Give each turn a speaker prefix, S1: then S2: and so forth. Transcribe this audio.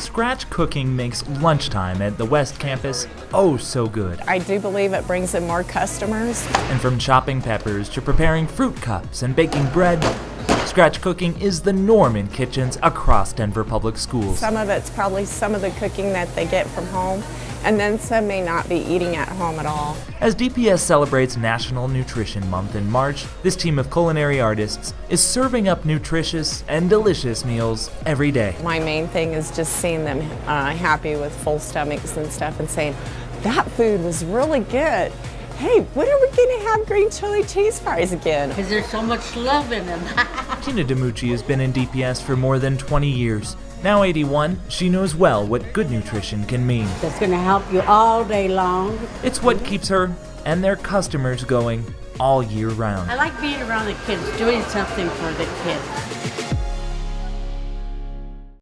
S1: scratch cooking makes lunchtime at the West Campus oh so good.
S2: I do believe it brings in more customers.
S1: And from chopping peppers to preparing fruit cups and baking bread, scratch cooking is the norm in kitchens across Denver Public Schools.
S2: Some of it's probably some of the cooking that they get from home, and then some may not be eating at home at all.
S1: As DPS celebrates National Nutrition Month in March, this team of culinary artists is serving up nutritious and delicious meals every day.
S2: My main thing is just seeing them happy with full stomachs and stuff and saying, that food was really good. Hey, when are we going to have green chili cheese fries again?
S3: Because there's so much love in them.
S1: DiMucci has been in DPS for more than 20 years. Now 81, she knows well what good nutrition can mean.
S3: That's going to help you all day long.
S1: It's what keeps her and their customers going all year round.
S3: I like being around the kids, doing something for the kids.